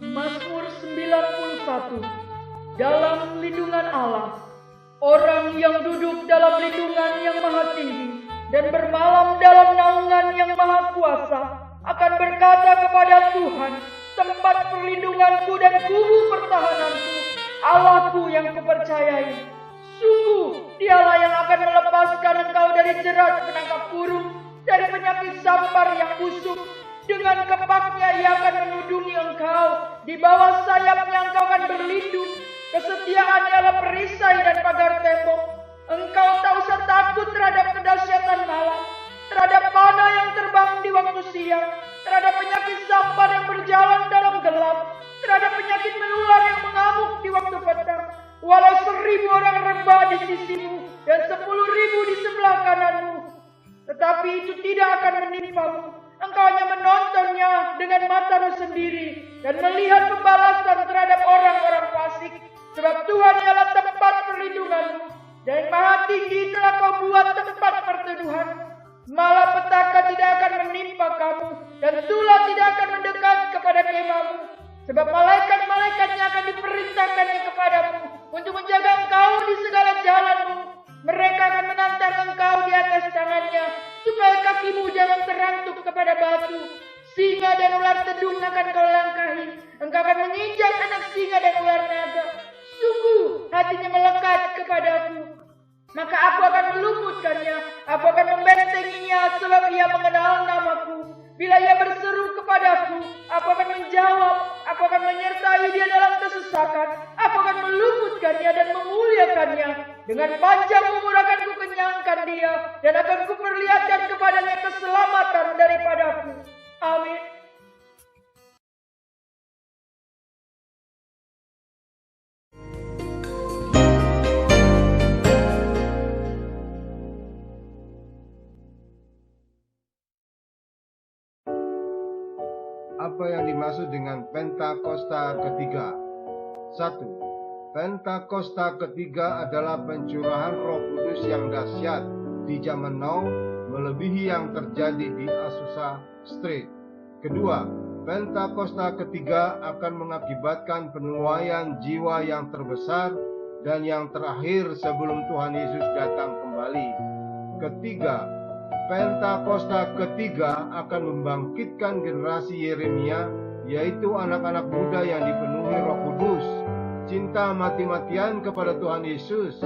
Mazmur 91. Dalam lindungan Allah. Orang yang duduk dalam lindungan yang maha tinggi dan bermalam dalam naungan yang maha kuasa akan berkata kepada Tuhan, tempat perlindunganku dan kubu pertahananku, Allahku yang kupercayai. Sungguh, dialah yang akan melepaskan engkau dari jerat penangkap burung, dari penyakit sampar yang busuk. Dengan kepaknya ia akan menudungi engkau, di bawah sayapnya engkau akan berlindung. Kesetiaan ialah perisai dan pagar tembok. Engkau tak usah takut terhadap kedahsyatan malam, terhadap panah yang terbang di waktu siang, terhadap penyakit sampar yang berjalan dalam gelap, terhadap penyakit menular yang mengamuk di waktu petang. Walau 1000 orang rebah di sisimu dan 10.000 di sebelah kananmu, tetapi itu tidak akan menimpamu. Engkau hanya menontonnya dengan matamu sendiri dan melihat pembalasan terhadap orang-orang fasik. Sebab Tuhan ialah tempat perlindunganmu, dan maha tinggi telah kau buat tempat perteduhan. Malapetaka tidak akan menimpa kamu, dan tulah tidak akan mendekat kepada kemahmu. Sebab malaikat-malaikatnya akan diperintahkannya kepadamu untuk menjaga engkau di segala jalanmu. Mereka akan menantang engkau di atas tangannya, supaya kakimu jangan terantuk kepada batu. Singa dan ular tedung akan kau langkahi. Engkau akan menginjak anak singa dan ular naga. Sungguh hatinya melekat kepadaku, maka aku akan meluputkannya. Aku akan membentenginya sebab ia mengenal namaku. Bila ia berseru kepadaku, aku akan menjawab. Aku akan menyertai dia dalam kesesakan. Aku akan meluputkannya dan memuliakannya. Dengan panjang umur akan kukenyangkan dia, dan akan kuperlihatkan kepadanya keselamatan daripadaku. Amin. Apa yang dimaksud dengan Pentakosta ketiga? 1. Pentakosta ketiga adalah pencurahan Roh Kudus yang dahsyat di zaman now, melebihi yang terjadi di Azusa Street. Kedua, Pentakosta ketiga akan mengakibatkan penuaian jiwa yang terbesar dan yang terakhir sebelum Tuhan Yesus datang kembali. Ketiga, Pentakosta ketiga akan membangkitkan generasi Yeremia, yaitu anak-anak muda yang dipenuhi Roh Kudus, cinta mati-matian kepada Tuhan Yesus,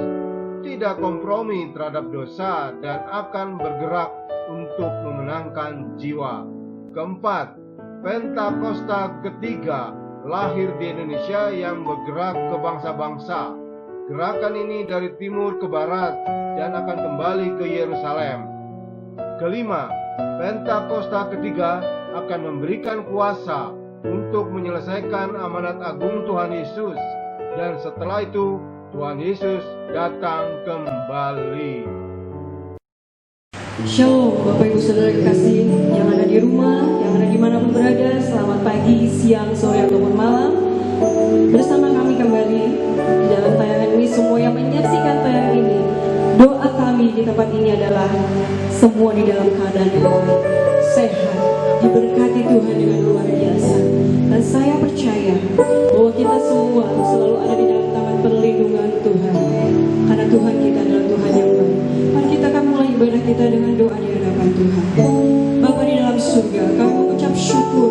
tidak kompromi terhadap dosa, dan akan bergerak untuk memenangkan jiwa. Keempat, Pentakosta ketiga lahir di Indonesia yang bergerak ke bangsa-bangsa. Gerakan ini dari timur ke barat dan akan kembali ke Yerusalem. Kelima, Pentakosta ketiga akan memberikan kuasa untuk menyelesaikan amanat agung Tuhan Yesus, dan setelah itu Tuhan Yesus datang kembali. Shalom Bapak Ibu Saudara kekasih yang ada di rumah, yang ada dimanapun berada. Selamat pagi, siang, sore, ataupun malam. Bersama kami kembali di dalam tayangan ini. Semua yang menyaksikan tayangan ini, doa kami di tempat ini adalah semua di dalam keadaan yang baik, sehat, diberkati Tuhan dengan luar biasa. Dan saya percaya bahwa kita semua selalu ada di dalam tangan perlindungan Tuhan, karena Tuhan kita adalah Tuhan yang baik. Mari kita akan mulai ibadah kita dengan doa di hadapan Tuhan. Bapa di dalam surga, kami mengucap syukur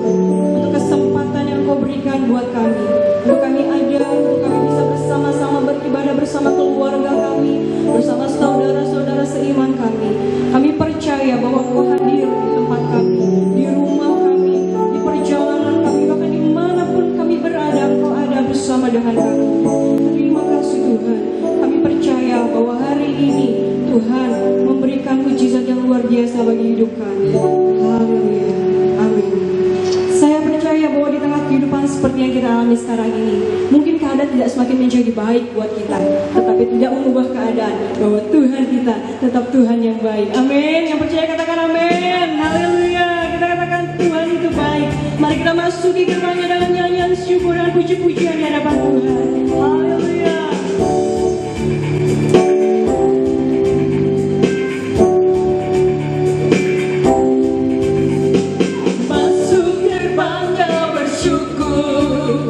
untuk kesempatan yang Kau berikan buat kami, untuk kami ada, untuk kami bisa bersama-sama beribadah bersama keluarga kami, bersama saudara-saudara seiman kami. Kami percaya bahwa Kau hadir di tempat kami, di rumah kami, di perjalanan kami, bahkan dimanapun kami berada, Kau ada bersama dengan kami. Terima kasih Tuhan. Kami percaya bahwa hari ini Tuhan memberikan mujizat yang luar biasa bagi hidup kami. Haleluya. Amin. Saya percaya bahwa di tengah kehidupan seperti yang kita alami sekarang ini, mungkin keadaan tidak semakin menjadi baik buat kita, tetapi tidak mengubah keadaan bahwa Tuhan kita tetap Tuhan yang baik. Amin. Yang percaya katakan amin. Haleluya. Kita katakan Tuhan itu baik. Mari kita masuki gerbangnya dengan nyanyian syukur dan puji-pujian di hadapan Tuhan. Haleluya. Masuk gerbangnya bersyukur.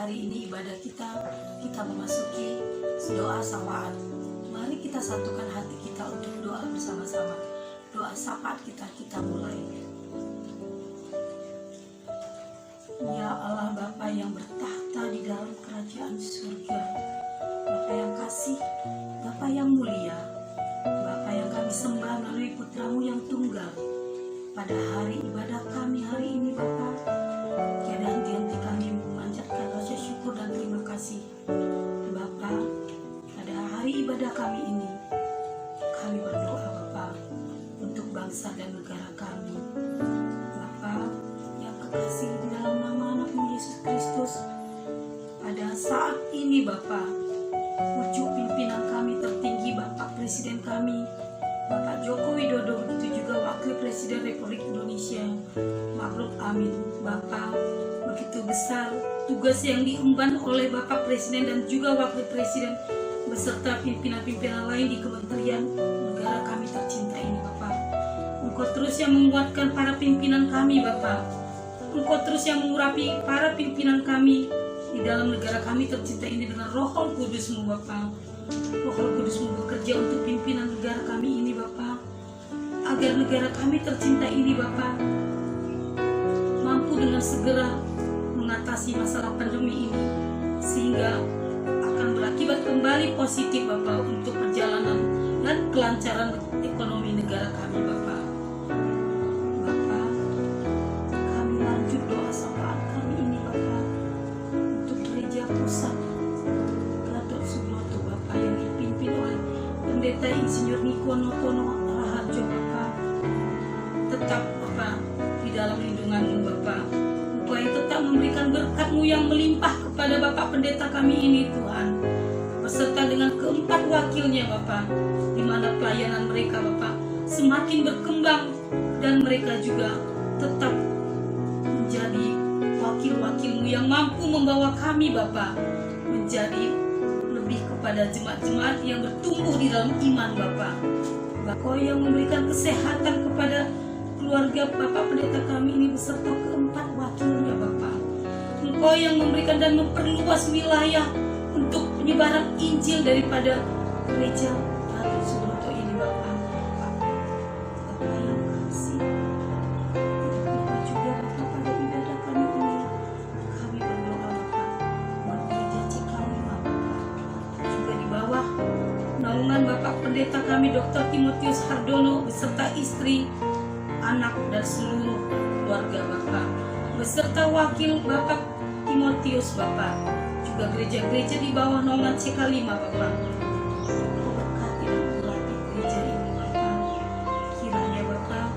hari ini ibadah kita memasuki doa syafaat. Mari kita satukan hati kita untuk doa bersama-sama. Doa syafaat kita mulai. Ya Allah Bapa yang bertahta di dalam kerajaan surga, Bapa yang kasih, Bapa yang mulia, Bapa yang kami sembah melalui putramu yang tunggal. Pada hari ibadah kami hari ini Bapa, tiada henti-henti kami memanjatkan rasa syukur dan terima kasih. Bapa, pada hari ibadah kami ini, kami berdoa Bapa untuk bangsa dan negara kami. Bapa yang kekasih di dalam nama anakmu Yesus Kristus, pada saat ini Bapa, pucuk pimpinan kami tertinggi Bapak Presiden kami, Bapak Joko Widodo, begitu juga Wakil Presiden Republik Indonesia, Ma'ruf Amin. Bapak, begitu besar tugas yang diemban oleh Bapak Presiden dan juga Wakil Presiden beserta pimpinan-pimpinan lain di kementerian negara kami tercinta ini Bapak. Engkau terus yang menguatkan para pimpinan kami Bapak. Engkau terus yang mengurapi para pimpinan kami di dalam negara kami tercinta ini dengan Roh Kudus-Mu Bapak. Roh Kudus-Mu bekerja untuk pimpinan negara kami ini Bapak, agar negara kami tercinta ini Bapak mampu dengan segera mengatasi masalah pandemi ini, sehingga akan berakibat kembali positif Bapak untuk perjalanan dan kelancaran ekonomi negara kami Bapak. Bapak, kami lanjut doa syafaat kami ini Bapak untuk gereja pusat Gatot Subroto Bapak yang dipimpin oleh Pendeta Insinyur Niko Notono Raharjo Bapak. Tetap Bapak di dalam lindungan-Mu Bapak. Engkau yang tetap memberikan berkat-Mu yang melimpah kepada Bapak Pendeta kami ini Tuhan, beserta dengan keempat wakilnya Bapak, di mana pelayanan mereka Bapak semakin berkembang dan mereka juga tetap menjadi wakil-wakil-Mu yang mampu membawa kami Bapak menjadi lebih kepada jemaat-jemaat yang bertumbuh di dalam iman Bapak. Engkau yang memberikan kesehatan kepada keluarga Bapak Pendeta kami ini beserta keempat wakilnya Bapak. Engkau yang memberikan dan memperluas wilayah untuk penyebaran Injil daripada gereja Gatot Subroto ini Bapak. Bapak yang kasih, tidak lupa juga Bapak pada ibadah kami ini, kami berdoa Bapak buat gereja Cikalima Bapak, juga di bawah naungan Bapak Pendeta kami Dr. Timotius Hardono beserta istri, anak dan seluruh keluarga Bapak, beserta wakil Bapak Timotius Bapak, juga gereja-gereja di bawah naungan Cikalima Bapak. Engkau berkati dan urapi gereja ini Bapak. Kiranya Bapak,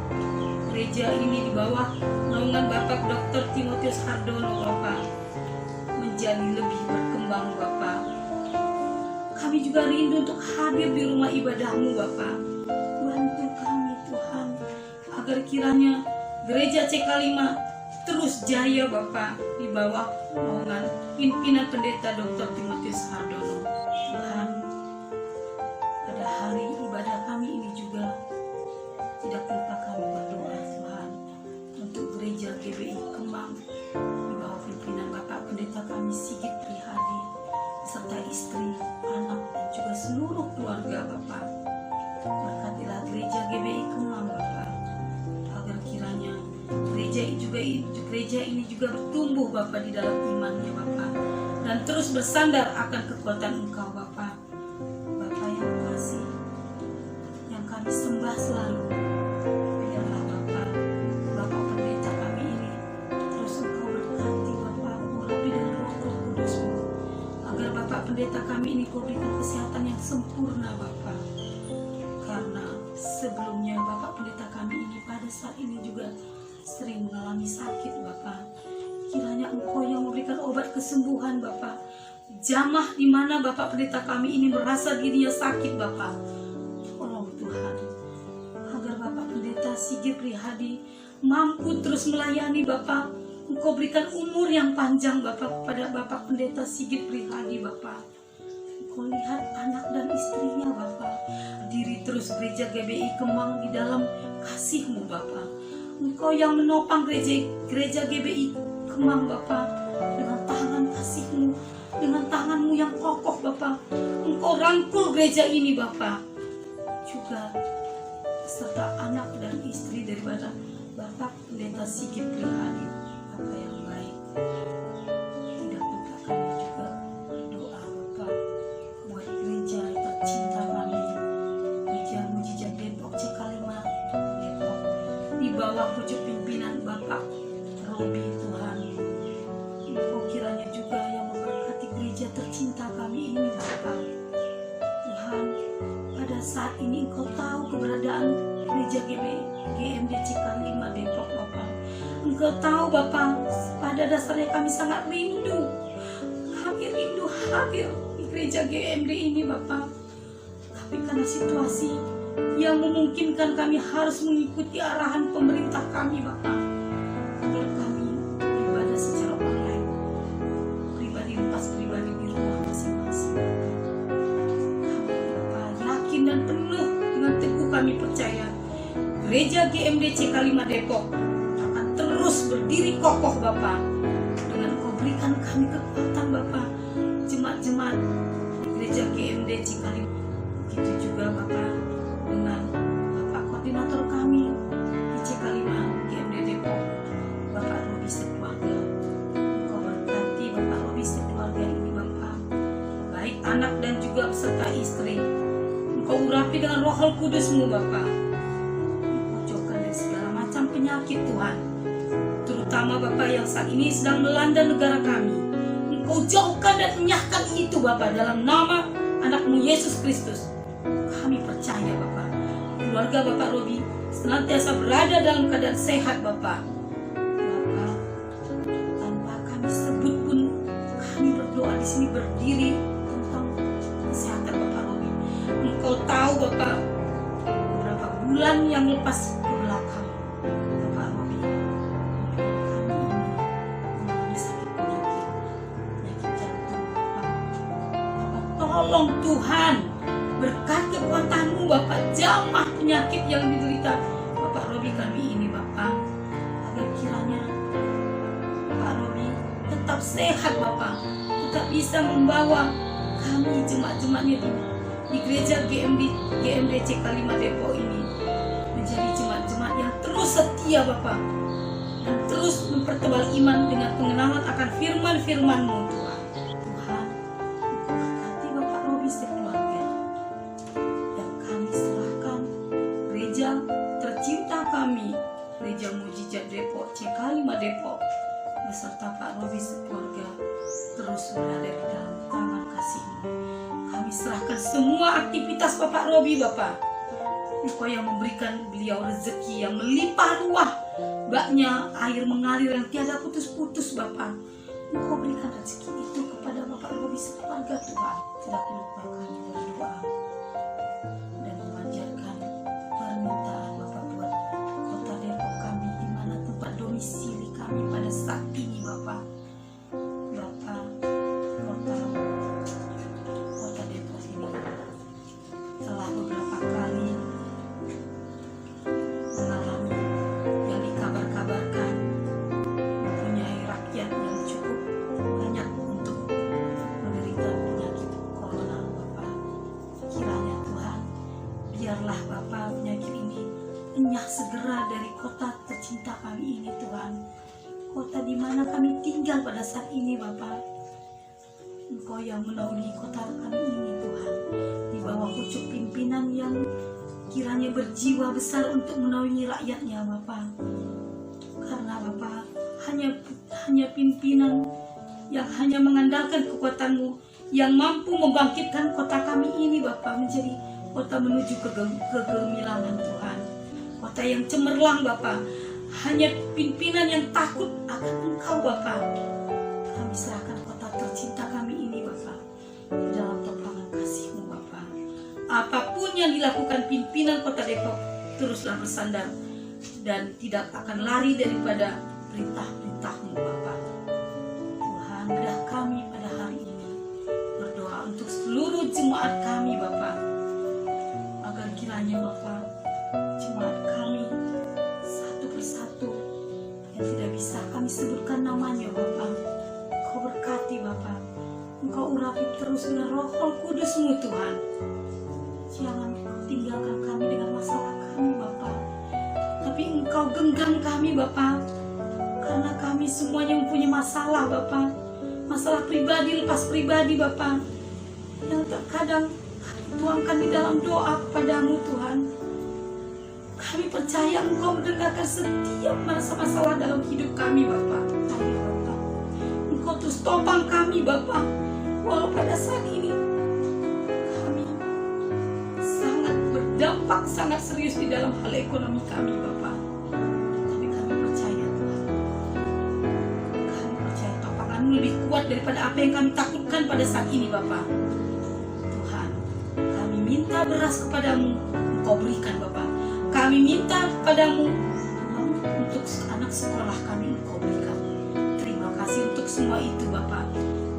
gereja ini di bawah naungan Bapak Dr. Timotius Hardono Bapak menjadi lebih berkembang Bapak. Kami juga rindu untuk hadir di rumah ibadah-Mu Bapak. Bantu kami Tuhan, agar kiranya gereja Cikalima terus jaya Bapak di bawah naungan pimpinan Pendeta Dr. Timotius Hardono. Tuhan, pada hari ibadah kami ini juga tidak lupa kami berdoa Tuhan untuk gereja GBI Kemang di bawah pimpinan Bapak Pendeta kami Sigit Prihadi serta istri, anak dan juga seluruh keluarga Bapak. Berkatilah gereja GBI Kemang Bapak, agar kiranya gereja ini juga bertumbuh Bapak di dalam imannya Bapak, dan terus bersandar akan kekuatan Engkau Bapak. Bapak yang kasih, yang kami sembah selalu, biarlah Bapak Pendeta kami ini terus Engkau berkati Bapak, urapi dengan Roh Kudus-Mu, agar Bapak Pendeta kami ini Kau berikan kesehatan yang sempurna Bapak. Karena sebelumnya Bapak Pendeta kami ini pada saat ini juga sering mengalami sakit Bapak. Kiranya Engkau yang memberikan obat kesembuhan Bapak. Jamah di mana Bapak Pendeta kami ini merasa dirinya sakit Bapak. Tolong Tuhan, agar Bapak Pendeta Sigit Prihadi mampu terus melayani Bapak. Engkau berikan umur yang panjang Bapak kepada Bapak Pendeta Sigit Prihadi Bapak. Engkau lihat anak dan istrinya Bapak, diri terus gereja GBI Kemang di dalam kasih-Mu Bapak. Engkau yang menopang gereja GBI Kemang Bapak dengan tangan dengan kasih-Mu, dengan tangan-Mu yang kokoh Bapa. Engkau rangkul gereja ini Bapa, juga serta anak dan istri daripada Bapak Pendeta Sigit Prihadi, Bapak yang baik. Tidak lupa kami juga berdoa Bapak buat gereja tercinta kami, Gereja Mujizat Depok C5 Depok, di bawah pucuk pimpinan Bapak Robi Tuhan. Engkau kiranya juga yang memberkati gereja tercinta kami ini Bapak. Tuhan, pada saat ini Engkau tahu keberadaan gereja GMD C5 Depok Bapak. Engkau tahu Bapak, pada dasarnya kami sangat rindu. Kami rindu hadir di gereja GMD ini Bapak. Tapi karena situasi yang memungkinkan kami harus mengikuti arahan pemerintah kami Bapak, agar kami beribadah secara online, pribadi lepas pribadi di rumah masing-masing. Kami Bapak yakin dan penuh dengan teguh kami percaya Gereja GMD C5 Depok akan terus berdiri kokoh Bapak, dengan Kau berikan kami kekuatan Bapak, jemaat-jemaat Gereja GMD C5. Begitu juga Bapak dengan Bapak koordinator kami di C5 GMD Depok, Bapak Robi sekeluarga. Engkau berkati Bapak Robi sekeluarga ini Bapak, baik anak dan juga beserta istri. Engkau urapi dengan Roh Kudus-Mu Bapak. Engkau jauhkan dari segala macam penyakit Tuhan, terutama Bapak yang saat ini sedang melanda negara kami. Engkau jauhkan dan enyahkan itu Bapak dalam nama anak-Mu Yesus Kristus. Kami percaya Bapak, keluarga Bapak Robi senantiasa berada dalam keadaan sehat Bapak. Bapak, tanpa kami sebut pun kami berdoa di sini berdiri tentang kesehatan Bapak Robi. Engkau tahu Bapak, beberapa bulan yang lepas ke belakang Bapak Robi, kami ini mengalami sakit penyakit jantung Bapak. Tolong Tuhan, berkat kekuatan-Mu Bapak, jamah penyakit yang diderita Bapak Robi kami ini Bapak, agar kiranya Bapak Robi tetap sehat Bapak, tetap bisa membawa kami jemaat-jemaatnya di gereja GMD C5 Depok ini menjadi jemaat-jemaat yang terus setia Bapak, dan terus mempertebal iman dengan pengenalan akan firman-firman-Mu Tuhan. Tuhan, Engkau berkati Bapak Robi sekeluarga, dan kami serahkan gereja tercinta kami, Gereja Mujizat Depok C5 Depok beserta Pak Robi sekeluarga terus berada di dalam tangan kasih-Mu. Kami serahkan semua aktivitas Bapak Robi Bapak. Engkau yang memberikan beliau rezeki yang melimpah ruah, baknya air mengalir yang tiada putus-putus Bapak. Engkau berikan rezeki itu kepada Bapak Robi sekeluarga Tuhan. Tidak lupa kami berdoa dan memanjatkan permintaan Bapak buat kota Depok kami, di mana tempat domisili kami pada saat ini Bapak. Bapak, kota Depok ini telah beberapa kali mengalami yang dikabar-kabarkan mempunyai rakyat yang cukup banyak untuk menderita penyakit corona Bapak. Kiranya Tuhan, biarlah Bapak penyakit ini enyah segera dari kota tercinta kami ini Tuhan, kota di mana kami tinggal pada saat ini Bapak. Engkau yang menaungi kota kami ini Tuhan, di bawah pucuk pimpinan yang kiranya berjiwa besar untuk menaungi rakyatnya Bapak. Karena Bapak hanya pimpinan yang hanya mengandalkan kekuatan-Mu yang mampu membangkitkan kota kami ini Bapak menjadi kota menuju kegemilangan Tuhan, kota yang cemerlang Bapak. Hanya pimpinan yang takut akan Engkau Bapak. Kami serahkan kota tercinta kami ini Bapak di dalam topangan kasih-Mu Bapak. Apapun yang dilakukan pimpinan kota Depok teruslah bersandar dan tidak akan lari daripada perintah-perintah-Mu Bapak. Tuhan, bedah kami pada hari ini, berdoa untuk seluruh jemaat kami Bapak, agar kiranya Bapak, jemaat kami satu persatu yang tidak bisa kami sebutkan namanya Bapak, Kau berkati terus-Mu Tuhan. Jangan tinggalkan kami dengan masalah kami Bapa, tapi Engkau genggam kami Bapa, karena kami semuanya mempunyai masalah Bapa, masalah pribadi lepas pribadi Bapa, yang terkadang tuangkan di dalam doa kepadamu Tuhan. Kami percaya Engkau mendengarkan setiap masalah dalam hidup kami Bapa. Ayo Bapa, Engkau terus topang kami Bapa, walau pada saat ini kami sangat berdampak sangat serius di dalam hal ekonomi kami Bapa. Tapi kami percaya Tuhan, kami percaya topangan-Mu lebih kuat daripada apa yang kami takutkan pada saat ini Bapa. Tuhan, kami minta beras kepadamu, Engkau berikan Bapa. Kami minta kepadamu untuk anak sekolah kami, Engkau berikan. Terima kasih untuk semua itu Bapa.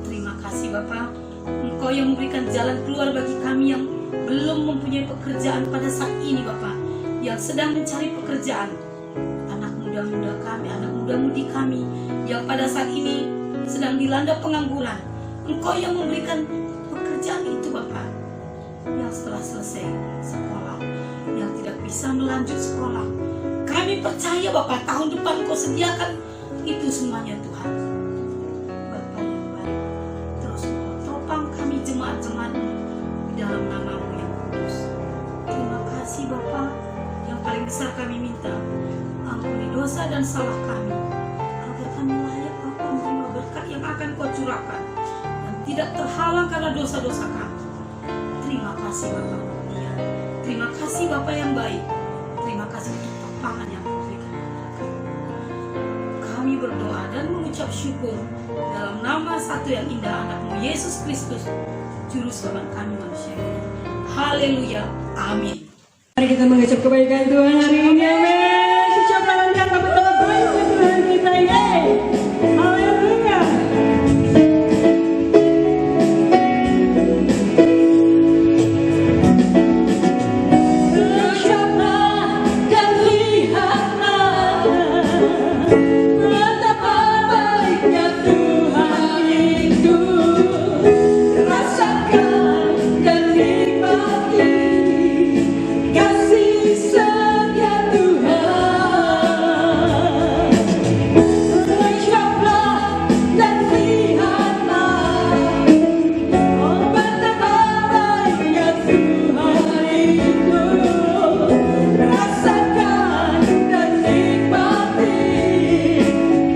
Terima kasih Bapa, Engkau yang memberikan jalan keluar bagi kami yang belum mempunyai pekerjaan pada saat ini Bapa, yang sedang mencari pekerjaan. Anak muda-muda kami, anak muda-mudi kami yang pada saat ini sedang dilanda pengangguran, Engkau yang memberikan pekerjaan itu Bapa. Yang setelah selesai sekolah, yang tidak bisa melanjut sekolah, kami percaya Bapa, tahun depan Engkau sediakan itu semuanya Tuhan. Bapa yang baik, terus Engkau topang kami jemaat-jemaat-Mu di dalam nama-Mu yang kudus. Terima kasih Bapa, yang paling besar kami minta, ampuni dosa dan salah kami, agar kami layak Bapa menerima berkat yang akan Kau curahkan dan tidak terhalang karena dosa-dosa kami. Terima kasih Bapa mulia, terima kasih Bapa yang baik, terima kasih untuk topangan yang Kau berikan. Kami berdoa dan mengucap syukur dalam nama satu yang indah, anak-Mu Yesus Kristus, Juru Selamat kami manusia. Haleluya, amin. Mari kita mengecap kebaikan Tuhan hari ini, amin. Ucapkan dan betapa baiknya Tuhan kita, yeay. Haleluya. Ucaplah dan lihatlah betapa baiknya Tuhan itu. Rasakan dan nikmati kasih setia Tuhan. Ucaplah dan lihatlah, oh betapa baiknya Tuhan itu. Rasakan dan nikmati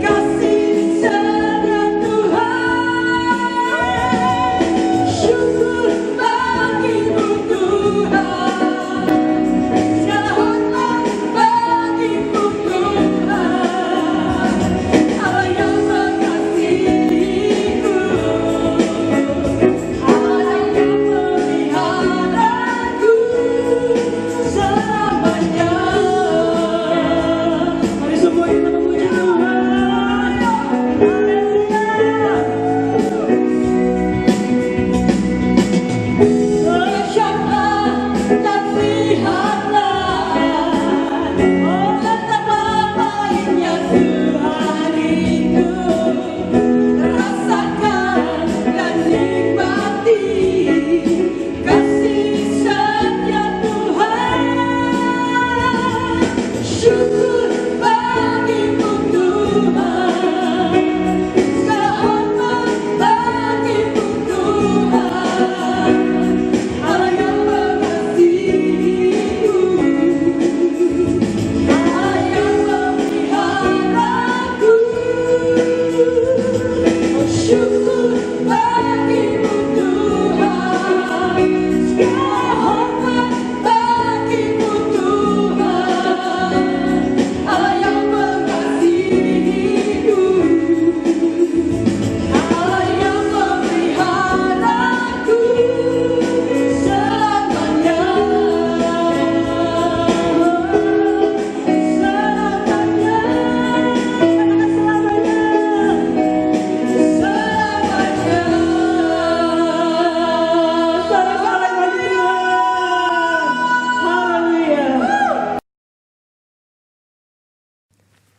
kasih setia Tuhan. Syukur bagimu Tuhan, segala hormat bagimu Tuhan, Allah yang mengasihiku, Allah yang memeliharaku selamanya. Mari semua kita memuji Tuhan. Haleluya. Ucaplah dan lihatlah, oh betapa baiknya Tuhan itu. Rasakan dan nikmati kasih setia Tuhan. Syukur bagimu Tuhan, segala hormat bagimu Tuhan, Allah yang mengasihiku, Allah yang memeliharaku. Oh syukur bagimu Tuhan, segala hormat bagimu Tuhan, Allah yang mengasihiku, Allah yang memeliharaku selamanya. Selamanya, selamanya, selamanya. Sorak-sorak bagi Tuhan. Haleluya.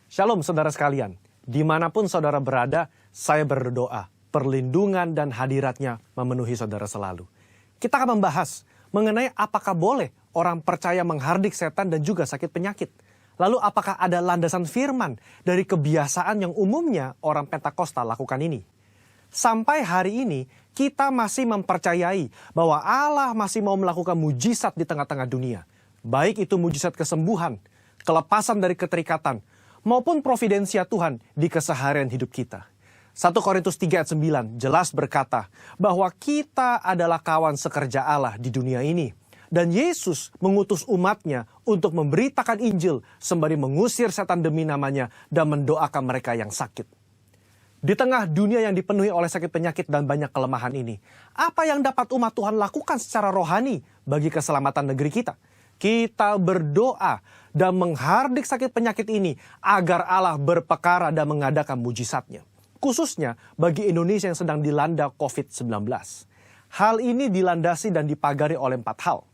Shalom saudara sekalian, dimanapun saudara berada, saya berdoa, perlindungan dan hadiratnya memenuhi saudara selalu. kita akan membahas mengenai apakah boleh orang percaya menghardik setan dan juga sakit penyakit. Lalu apakah ada landasan firman dari kebiasaan yang umumnya orang Pentakosta lakukan ini? Sampai hari ini kita masih mempercayai bahwa Allah masih mau melakukan mujizat di tengah-tengah dunia. Baik itu mujizat kesembuhan, kelepasan dari keterikatan, maupun providensia Tuhan di keseharian hidup kita. 1 Korintus 3 ayat 9 jelas berkata bahwa kita adalah kawan sekerja Allah di dunia ini. Dan Yesus mengutus umatnya untuk memberitakan Injil sembari mengusir setan demi namanya dan mendoakan mereka yang sakit. Di tengah dunia yang dipenuhi oleh sakit penyakit dan banyak kelemahan ini, apa yang dapat umat Tuhan lakukan secara rohani bagi keselamatan negeri kita? Kita berdoa dan menghardik sakit penyakit ini agar Allah berpekara dan mengadakan mujizatnya. Khususnya bagi Indonesia yang sedang dilanda COVID-19. Hal ini dilandasi dan dipagari oleh 4 hal.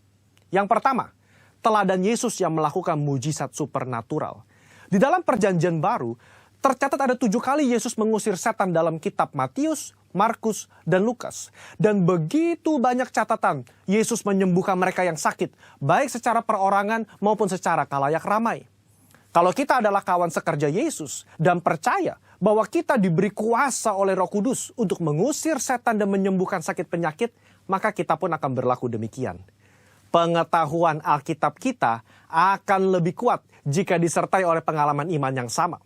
Yang pertama, teladan Yesus yang melakukan mujizat supernatural. Di dalam perjanjian baru, tercatat ada 7 kali Yesus mengusir setan dalam kitab Matius, Markus, dan Lukas. Dan begitu banyak catatan Yesus menyembuhkan mereka yang sakit, baik secara perorangan maupun secara kalayak ramai. Kalau kita adalah kawan sekerja Yesus dan percaya bahwa kita diberi kuasa oleh Roh Kudus untuk mengusir setan dan menyembuhkan sakit penyakit, maka kita pun akan berlaku demikian. Pengetahuan Alkitab kita akan lebih kuat jika disertai oleh pengalaman iman yang sama.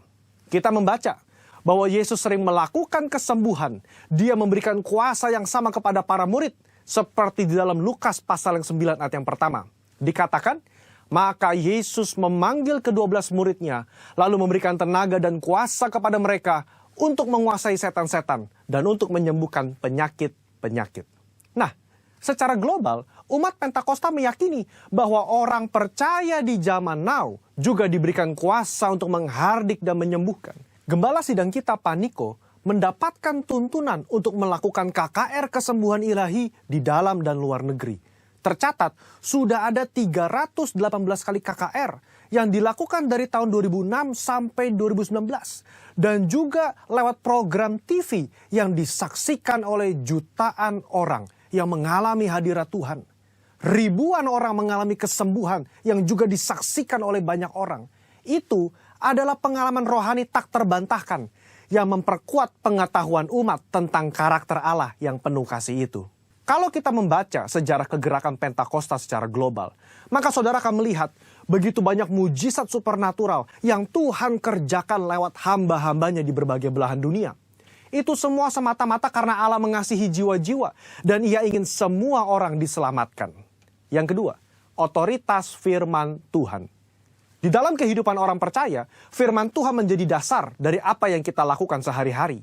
Kita membaca bahwa Yesus sering melakukan kesembuhan. Dia memberikan kuasa yang sama kepada para murid. Seperti di dalam Lukas pasal yang 9 ayat yang pertama. Dikatakan, maka Yesus memanggil ke-12 muridnya, lalu memberikan tenaga dan kuasa kepada mereka untuk menguasai setan-setan dan untuk menyembuhkan penyakit-penyakit. Nah, secara global, umat Pentakosta meyakini bahwa orang percaya di zaman now juga diberikan kuasa untuk menghardik dan menyembuhkan. Gembala sidang kita, Pak Niko, mendapatkan tuntunan untuk melakukan KKR kesembuhan ilahi di dalam dan luar negeri. Tercatat, sudah ada 318 kali KKR yang dilakukan dari tahun 2006 sampai 2019. Dan juga lewat program TV yang disaksikan oleh jutaan orang yang mengalami hadirat Tuhan. Ribuan orang mengalami kesembuhan yang juga disaksikan oleh banyak orang. Itu adalah pengalaman rohani tak terbantahkan yang memperkuat pengetahuan umat tentang karakter Allah yang penuh kasih itu. Kalau kita membaca sejarah kegerakan Pentakosta secara global, maka saudara akan melihat begitu banyak mujizat supernatural yang Tuhan kerjakan lewat hamba-hambanya di berbagai belahan dunia. Itu semua semata-mata karena Allah mengasihi jiwa-jiwa dan Ia ingin semua orang diselamatkan. Yang kedua, otoritas firman Tuhan. Di dalam kehidupan orang percaya, firman Tuhan menjadi dasar dari apa yang kita lakukan sehari-hari.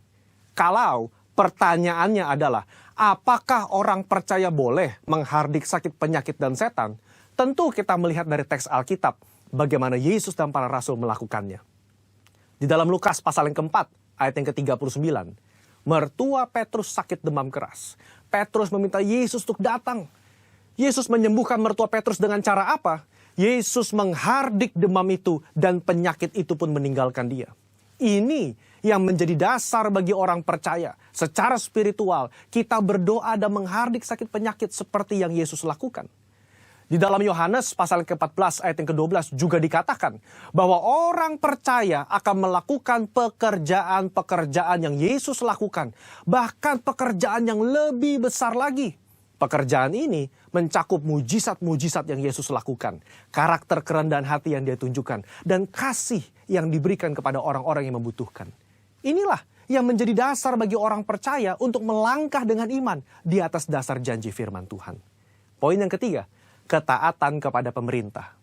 Kalau pertanyaannya adalah, apakah orang percaya boleh menghardik sakit penyakit dan setan? Tentu kita melihat dari teks Alkitab bagaimana Yesus dan para rasul melakukannya. Di dalam Lukas pasal yang keempat, ayat yang ke-39, mertua Petrus sakit demam keras. Petrus meminta Yesus untuk datang. Yesus menyembuhkan mertua Petrus dengan cara apa? Yesus menghardik demam itu dan penyakit itu pun meninggalkan dia. Ini yang menjadi dasar bagi orang percaya. Secara spiritual, kita berdoa dan menghardik sakit penyakit seperti yang Yesus lakukan. Di dalam Yohanes pasal ke-14 ayat yang ke-12 juga dikatakan bahwa orang percaya akan melakukan pekerjaan-pekerjaan yang Yesus lakukan. Bahkan pekerjaan yang lebih besar lagi. Pekerjaan ini mencakup mujizat-mujizat yang Yesus lakukan. Karakter kerendahan hati yang Dia tunjukkan. Dan kasih yang diberikan kepada orang-orang yang membutuhkan. Inilah yang menjadi dasar bagi orang percaya untuk melangkah dengan iman di atas dasar janji firman Tuhan. Poin yang ketiga, ketaatan kepada pemerintah.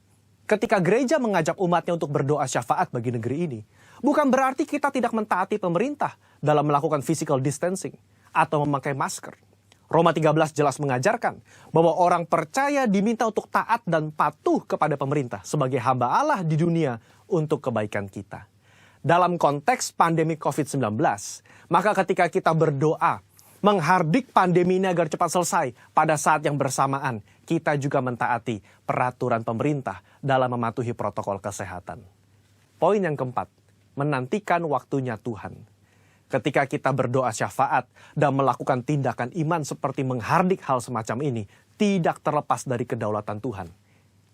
Ketika gereja mengajak umatnya untuk berdoa syafaat bagi negeri ini, bukan berarti kita tidak mentaati pemerintah dalam melakukan physical distancing atau memakai masker. Roma 13 jelas mengajarkan bahwa orang percaya diminta untuk taat dan patuh kepada pemerintah sebagai hamba Allah di dunia untuk kebaikan kita. Dalam konteks pandemi COVID-19, maka ketika kita berdoa, menghardik pandemi ini agar cepat selesai, pada saat yang bersamaan, kita juga mentaati peraturan pemerintah dalam mematuhi protokol kesehatan. Poin yang keempat, menantikan waktunya Tuhan. Ketika kita berdoa syafaat dan melakukan tindakan iman seperti menghardik hal semacam ini, tidak terlepas dari kedaulatan Tuhan.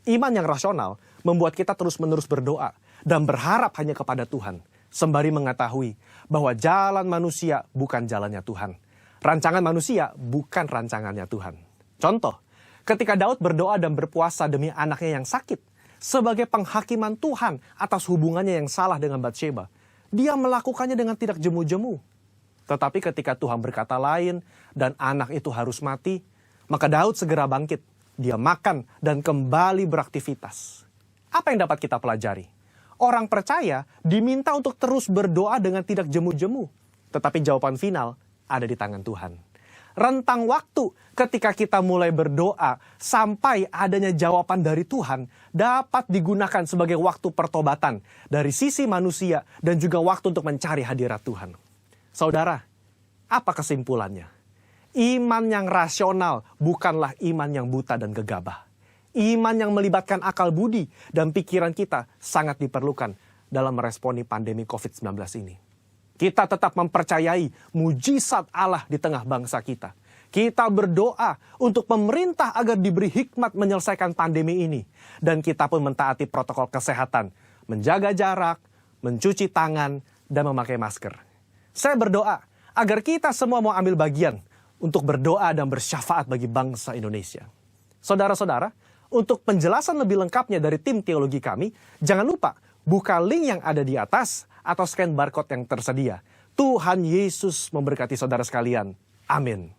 Iman yang rasional membuat kita terus-menerus berdoa dan berharap hanya kepada Tuhan, sembari mengetahui bahwa jalan manusia bukan jalannya Tuhan. Rancangan manusia bukan rancangannya Tuhan. Contoh, ketika Daud berdoa dan berpuasa demi anaknya yang sakit, sebagai penghakiman Tuhan atas hubungannya yang salah dengan Batsheba, dia melakukannya dengan tidak jemu-jemu. Tetapi ketika Tuhan berkata lain dan anak itu harus mati, maka Daud segera bangkit. Dia makan dan kembali beraktivitas. Apa yang dapat kita pelajari? Orang percaya diminta untuk terus berdoa dengan tidak jemu-jemu. Tetapi jawaban final ada di tangan Tuhan. Rentang waktu ketika kita mulai berdoa sampai adanya jawaban dari Tuhan dapat digunakan sebagai waktu pertobatan dari sisi manusia dan juga waktu untuk mencari hadirat Tuhan. Saudara, apa kesimpulannya? Iman yang rasional bukanlah iman yang buta dan gegabah. Iman yang melibatkan akal budi dan pikiran kita sangat diperlukan dalam meresponi pandemi COVID-19 ini. Kita tetap mempercayai mujizat Allah di tengah bangsa kita. Kita berdoa untuk pemerintah agar diberi hikmat menyelesaikan pandemi ini. Dan kita pun mentaati protokol kesehatan, menjaga jarak, mencuci tangan, dan memakai masker. Saya berdoa agar kita semua mau ambil bagian untuk berdoa dan bersyafaat bagi bangsa Indonesia. Saudara-saudara, untuk penjelasan lebih lengkapnya dari tim teologi kami, jangan lupa buka link yang ada di atas atau scan barcode yang tersedia. Tuhan Yesus memberkati saudara sekalian. Amin.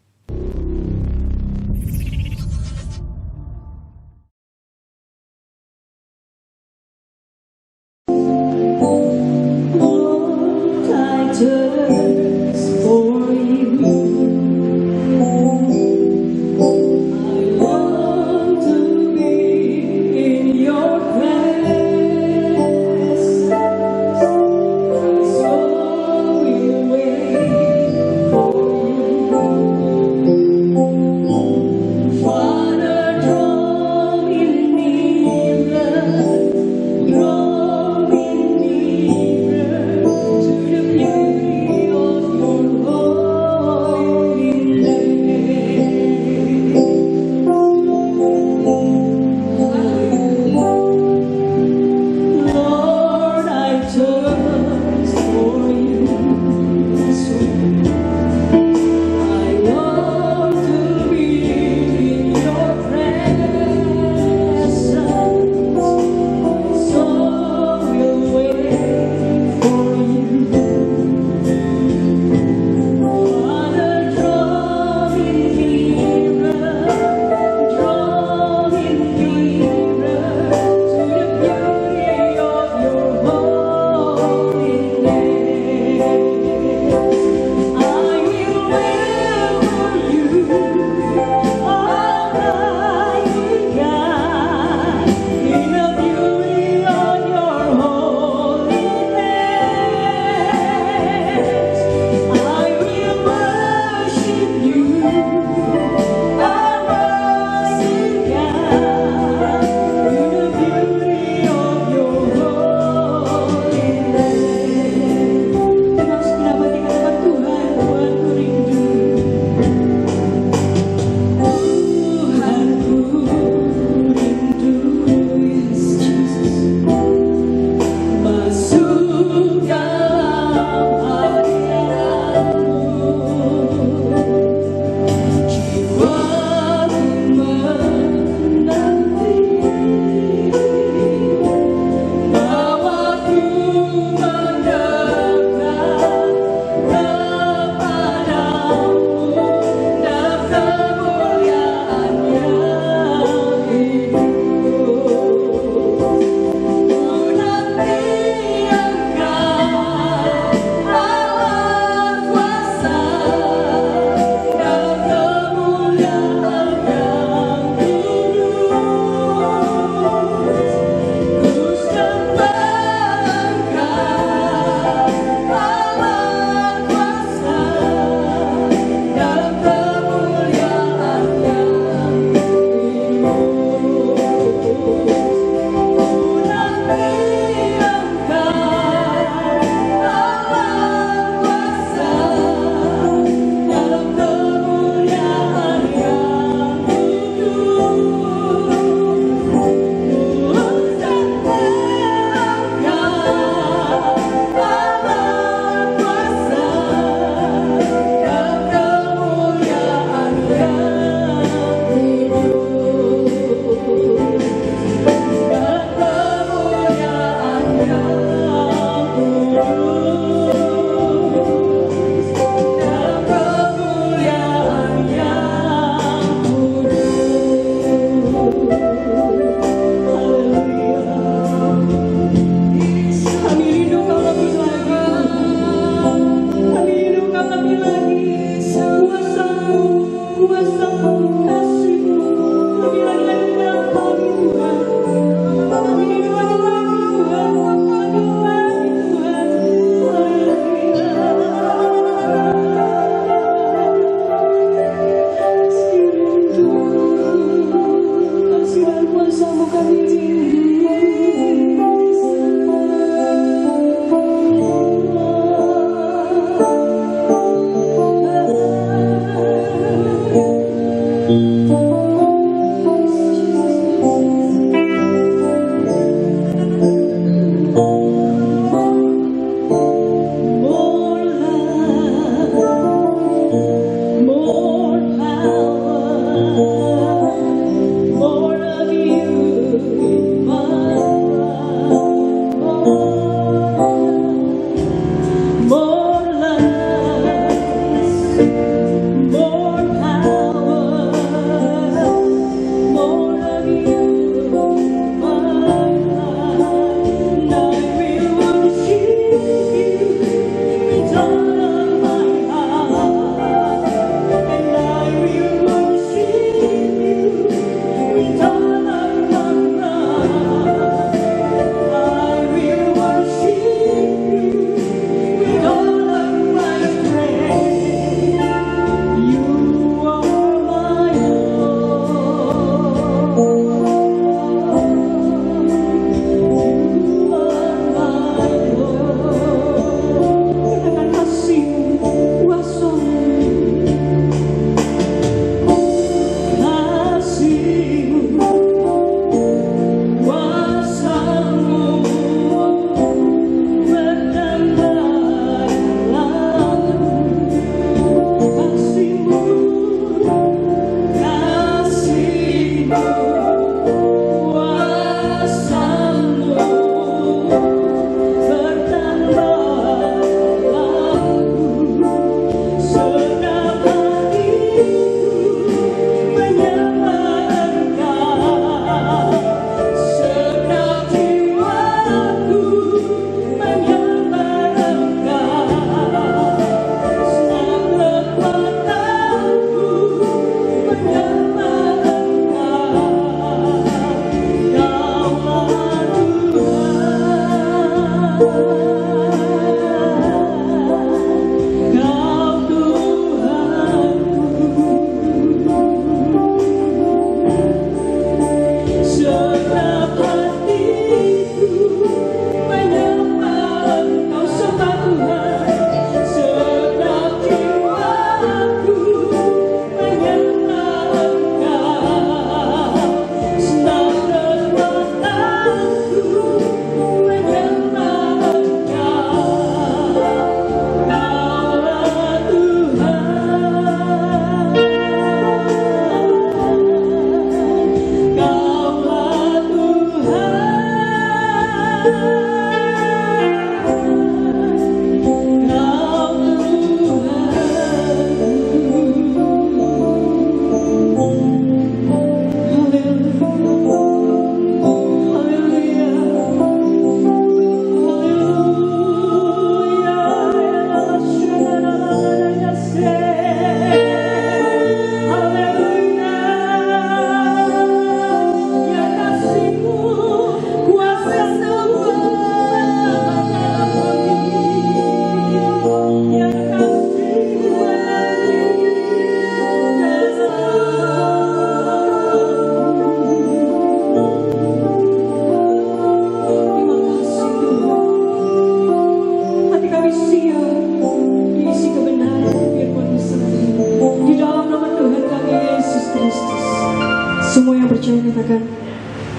katakan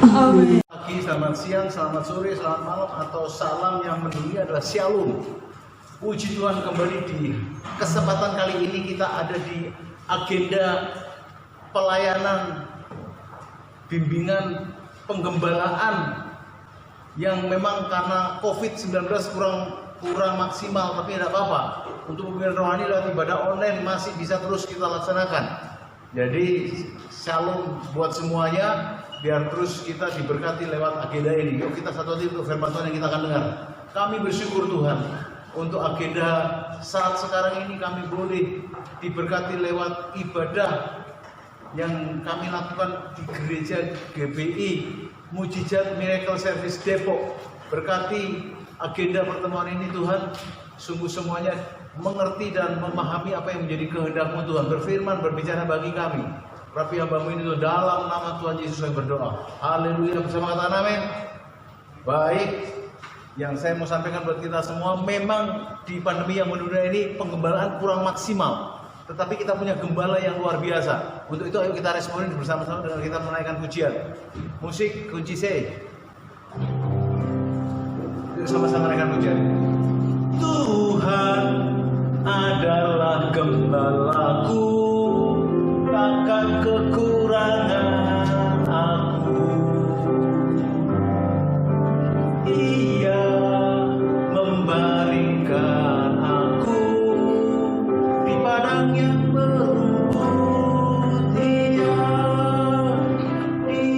amin. Pagi, selamat siang, selamat sore, selamat malam, atau salam yang mendunia adalah shalom. Puji Tuhan, kembali di kesempatan kali ini kita ada di agenda pelayanan bimbingan penggembalaan yang memang karena COVID-19 kurang maksimal, tapi tidak apa-apa. Untuk pembinaan rohani lewat ibadah online masih bisa terus kita laksanakan. Jadi shalom buat semuanya, biar terus kita diberkati lewat agenda ini. Yuk kita satu hati untuk firman Tuhan yang kita akan dengar. Kami bersyukur Tuhan, untuk agenda saat sekarang ini kami boleh diberkati lewat ibadah yang kami lakukan di gereja GBI Mujizat Miracle Service Depok. Berkati agenda pertemuan ini Tuhan, sungguh semuanya mengerti dan memahami apa yang menjadi kehendak-Mu Tuhan. Berfirman, berbicara bagi kami. Rapi hamba-Mu ini Tuhan, dalam nama Tuhan Yesus kami berdoa. Haleluya, bersama kata amin. Baik, yang saya mau sampaikan buat kita semua, memang di pandemi yang mendunia ini penggembalaan kurang maksimal. Tetapi kita punya gembala yang luar biasa. Untuk itu ayo kita responin bersama-sama dengan kita menaikkan pujian. Musik kunci C. Yuk sama-sama menaikkan pujian. Tuhan adalah gembalaku, takkan kekurangan aku. Ia membaringkan aku di padang yang berumput.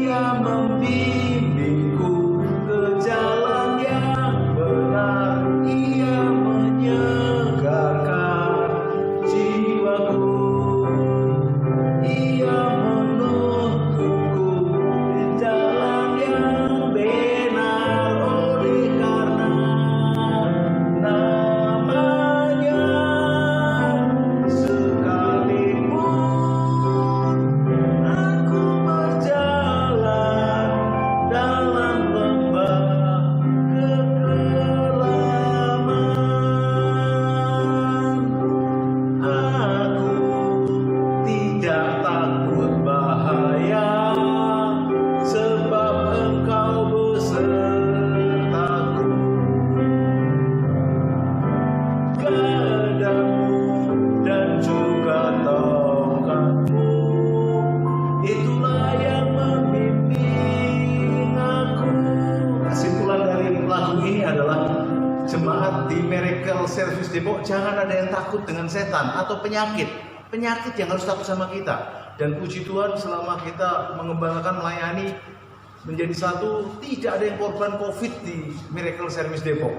Dia membimbingku ke jalan yang benar. Ia menyegarkan jiwaku. Ia menuntunku di jalan yang benar. Oleh karena namanya, sekalipun aku berjalan dalam lembah kekelaman, aku tidak takut bahaya, sebab Engkau besertaku. Gadamu dan juga tongkatmu, itulah yang membimbing aku. Kesimpulan dari lagu ini adalah jemaat di Miracle Service Depok, jangan ada yang takut dengan setan atau penyakit yang harus takut sama kita. Dan puji Tuhan, selama kita mengembalakan melayani menjadi satu, tidak ada yang korban COVID di Miracle Service Depok.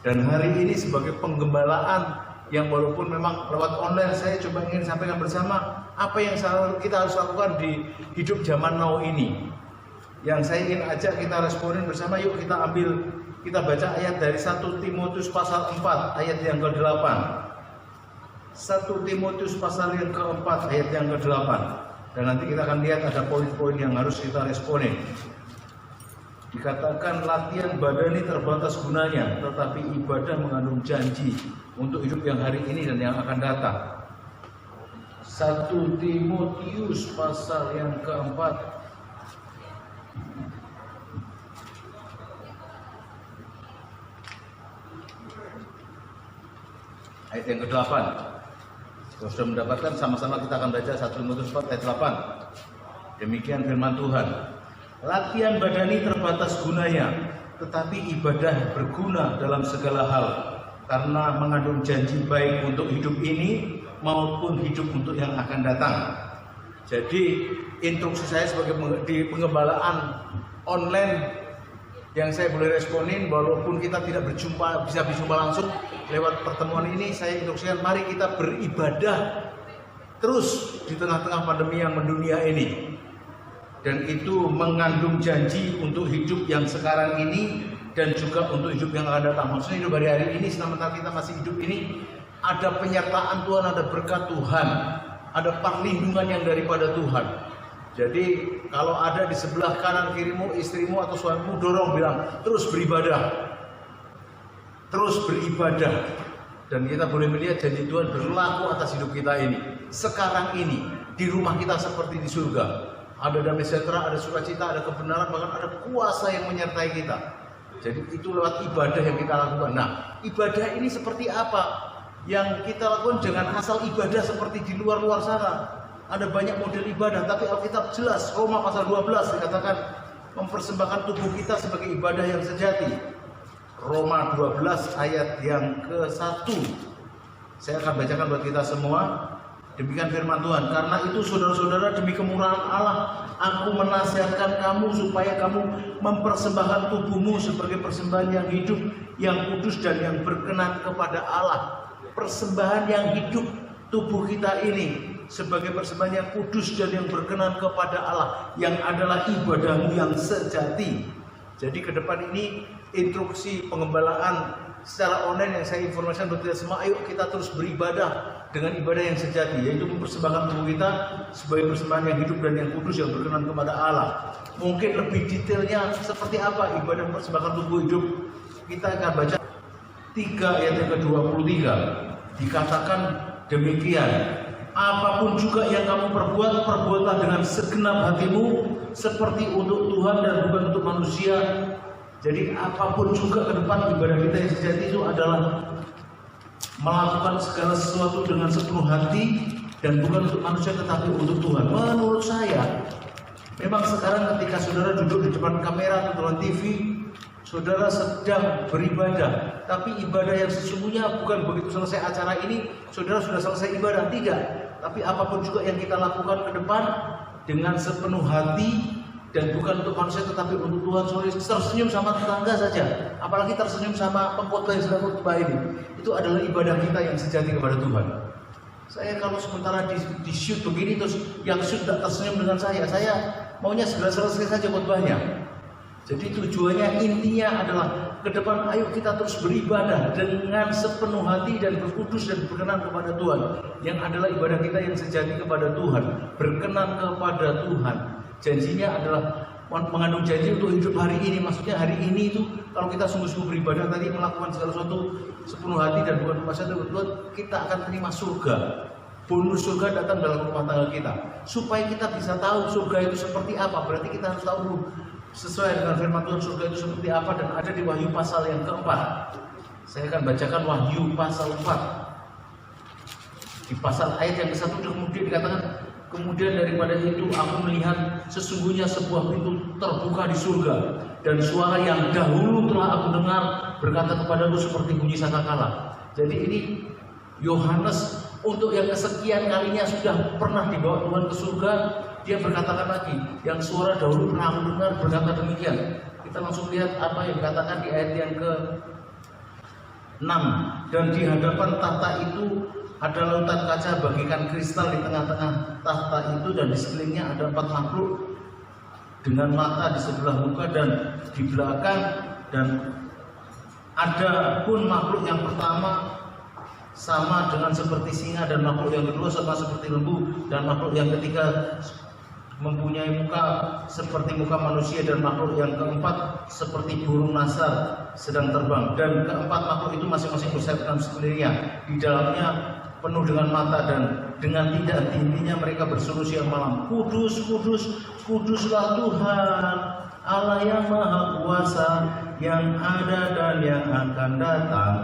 Dan hari ini sebagai penggembalaan yang walaupun memang lewat online, saya coba ingin sampaikan bersama apa yang kita harus lakukan di hidup zaman now ini. Yang saya ingin ajak kita responin bersama, yuk kita baca ayat dari 1 Timotius pasal 4 ayat yang ke-8. 1 Timotius pasal yang ke-4 ayat yang ke-8. Dan nanti kita akan lihat ada poin-poin yang harus kita responin. Dikatakan latihan badani terbatas gunanya, tetapi ibadah mengandung janji untuk hidup yang hari ini dan yang akan datang. 1 Timotius pasal yang ke-4 ayat yang ke-8. Kalau sudah mendapatkan, sama-sama kita akan baca 1 Timotius 4 ayat 8. Demikian firman Tuhan. Latihan badani terbatas gunanya, tetapi ibadah berguna dalam segala hal, karena mengandung janji baik untuk hidup ini maupun hidup untuk yang akan datang. Jadi instruksi saya sebagai di pengembalaan online yang saya boleh responin, walaupun kita tidak bisa berjumpa langsung lewat pertemuan ini, saya instruksikan mari kita beribadah terus di tengah-tengah pandemi yang mendunia ini. Dan itu mengandung janji untuk hidup yang sekarang ini dan juga untuk hidup yang akan datang. Maksudnya hidup hari ini, selama kita masih hidup ini, ada penyertaan Tuhan, ada berkat Tuhan, ada perlindungan yang daripada Tuhan. Jadi kalau ada di sebelah kanan kirimu, istrimu atau suamimu, dorong, bilang terus beribadah, terus beribadah. Dan kita boleh melihat janji Tuhan berlaku atas hidup kita ini. Sekarang ini di rumah kita seperti di surga. Ada damai sejahtera, ada sukacita, ada kebenaran, bahkan ada kuasa yang menyertai kita. Jadi itu lewat ibadah yang kita lakukan. Nah, ibadah ini seperti apa yang kita lakukan? Jangan asal ibadah seperti di luar-luar sana. Ada banyak model ibadah, tapi Alkitab jelas, Roma pasal 12 dikatakan mempersembahkan tubuh kita sebagai ibadah yang sejati. Roma 12 ayat yang ke-1. Saya akan bacakan buat kita semua. Demikian firman Tuhan. Karena itu saudara-saudara, demi kemurahan Allah, aku menasihatkan kamu supaya kamu mempersembahkan tubuhmu sebagai persembahan yang hidup, yang kudus dan yang berkenan kepada Allah. Persembahan yang hidup, tubuh kita ini sebagai persembahan yang kudus dan yang berkenan kepada Allah, yang adalah ibadahmu yang sejati. Jadi ke depan ini instruksi pengembalaan secara online yang saya informasikan buat kita semua, ayo kita terus beribadah dengan ibadah yang sejati, yaitu mempersembahkan tubuh kita sebagai persembahan yang hidup dan yang kudus yang berkenan kepada Allah. Mungkin lebih detailnya seperti apa ibadah mempersembahkan tubuh hidup, kita akan baca 3 ayat yang ke-23. Dikatakan demikian, apapun juga yang kamu perbuat, perbuatlah dengan segenap hatimu seperti untuk Tuhan dan bukan untuk manusia. Jadi apapun juga ke depan ibadah kita yang sejati itu adalah melakukan segala sesuatu dengan sepenuh hati dan bukan untuk manusia tetapi untuk Tuhan. Menurut saya, memang sekarang ketika saudara duduk di depan kamera atau depan TV, saudara sedang beribadah, tapi ibadah yang sesungguhnya bukan begitu selesai acara ini, saudara sudah selesai ibadah, tidak. Tapi apapun juga yang kita lakukan ke depan dengan sepenuh hati dan bukan untuk manusia tetapi untuk Tuhan. Sorry, tersenyum sama tetangga saja, apalagi tersenyum sama pengkhotbah yang sedang khotbah ini, itu adalah ibadah kita yang sejati kepada Tuhan. Saya kalau sementara di shoot begini terus yang shoot tidak tersenyum dengan saya maunya segera selesai saja khotbahnya. Jadi tujuannya, intinya adalah ke depan ayo kita terus beribadah dengan sepenuh hati dan berkudus dan berkenan kepada Tuhan, yang adalah ibadah kita yang sejati kepada Tuhan, berkenan kepada Tuhan. Janjinya adalah mengandung janji untuk hidup hari ini. Maksudnya hari ini itu kalau kita sungguh-sungguh beribadah tadi, melakukan segala sesuatu sepenuh hati dan bukan manusia, kita akan terima surga. Bonus surga datang dalam rumah tangga kita. Supaya kita bisa tahu surga itu seperti apa, berarti kita harus tahu dulu sesuai dengan firman Tuhan surga itu seperti apa, dan ada di Wahyu pasal yang keempat. Saya akan bacakan Wahyu pasal 4. Di pasal ayat yang ke-1 kemudian dikatakan, kemudian daripada itu aku melihat sesungguhnya sebuah pintu terbuka di surga, dan suara yang dahulu telah aku dengar berkata kepadaku seperti bunyi sangkakala. Jadi ini Yohanes untuk yang kesekian kalinya sudah pernah dibawa Tuhan ke surga. Dia berkatakan lagi, yang suara dahulu pernah aku dengar berkata demikian. Kita langsung lihat apa yang dikatakan di ayat yang ke-6. Dan di hadapan tahta itu ada lautan kaca bagikan kristal di tengah-tengah tahta itu, dan di sekelilingnya ada 4 makhluk dengan mata di sebelah muka dan di belakang, dan ada pun makhluk yang pertama sama dengan seperti singa, dan makhluk yang kedua sama seperti lembu, dan makhluk yang ketiga mempunyai muka seperti muka manusia, dan makhluk yang keempat seperti burung nasar sedang terbang. Dan keempat makhluk itu masing-masing bersayap sekelilingnya, di dalamnya penuh dengan mata, dan dengan tidak henti-hentinya mereka berseru siang malam, Kudus, kudus, kuduslah Tuhan Allah yang maha kuasa, yang ada dan yang akan datang,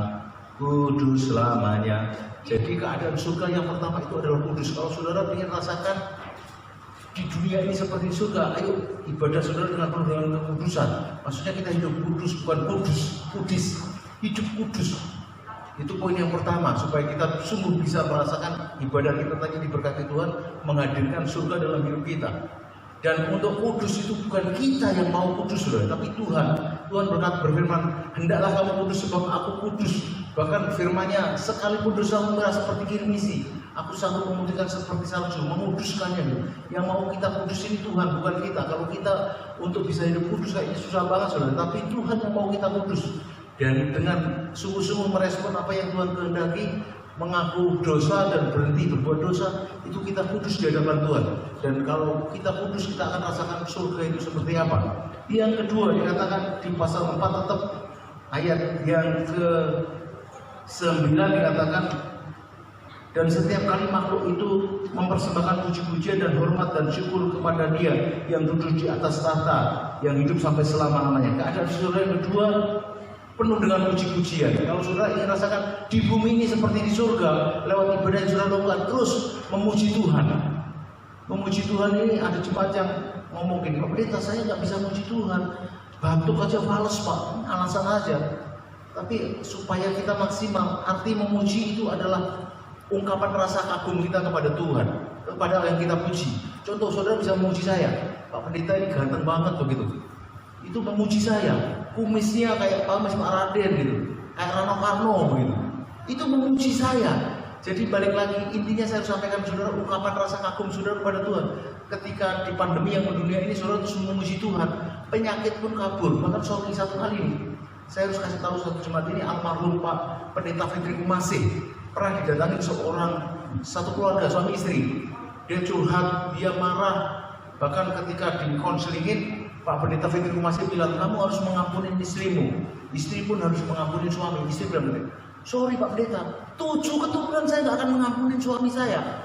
kudus selamanya. Jadi keadaan surga yang pertama itu adalah kudus. Kalau saudara ingin rasakan di dunia ini seperti surga, ayo ibadah saudara dengan penuh dengan kekudusan. Maksudnya kita hidup kudus, bukan kudus, hidup kudus. Itu poin yang pertama, supaya kita sungguh bisa merasakan ibadah kita tadi diberkati Tuhan, menghadirkan surga dalam hidup kita. Dan untuk kudus itu bukan kita yang mau kudus, saudara, tapi Tuhan. Tuhan berfirman, hendaklah kamu kudus sebab aku kudus. Bahkan firman-Nya, sekalipun dosamu merasa seperti kirmisi, aku sanggup memutihkan seperti salju, menguduskannya. Yang mau kita kudus ini Tuhan, bukan kita. Kalau kita untuk bisa hidup kudus kayaknya susah banget, saudara, tapi Tuhan yang mau kita kudus. Dan dengan sungguh-sungguh merespon apa yang Tuhan kehendaki, mengaku dosa dan berhenti berbuat dosa, itu kita kudus di hadapan Tuhan. Dan kalau kita kudus, kita akan rasakan surga itu seperti apa. Yang kedua dikatakan di pasal 4 tetap ayat yang ke-9 dikatakan, dan setiap kali makhluk itu mempersembahkan puji-pujian dan hormat dan syukur kepada Dia yang duduk di atas tahta, yang hidup sampai selama-lamanya. Keadaan surga yang kedua penuh dengan puji-pujian. Kalau saudara ingin rasakan di bumi ini seperti di surga, lewat ibadah yang saudara lakukan, terus memuji Tuhan. Memuji Tuhan ini ada jemaat yang ngomong gini, pemerintah saya nggak bisa memuji Tuhan, batuk aja males Pak, alasan aja. Tapi supaya kita maksimal, arti memuji itu adalah ungkapan rasa kagum kita kepada Tuhan, kepada yang kita puji. Contoh, saudara bisa memuji saya, Pak Pendeta ini ganteng banget begitu. Itu memuji saya, kumisnya kayak kumis Pak Raden gitu, kayak Rano Karno begitu. Itu memuji saya. Jadi balik lagi, intinya saya harus sampaikan saudara, ungkapan rasa kagum saudara kepada Tuhan. Ketika di pandemi yang mendunia ini, saudara terus memuji Tuhan, penyakit pun kabur. Bahkan sorry, satu kali ini saya harus kasih tahu satu jemaat ini, almarhum Pak Pendeta Fitri Kumasih pernah didatangi satu keluarga suami istri. Dia curhat, dia marah. Bahkan ketika dikonselingin, Pak Pendeta Fitri Kumasih bilang, kamu harus mengampuni istrimu. Istri pun harus mengampuni suami. Istri bilang, sorry Pak Pendeta, 7 keturunan saya nggak akan mengampuni suami saya.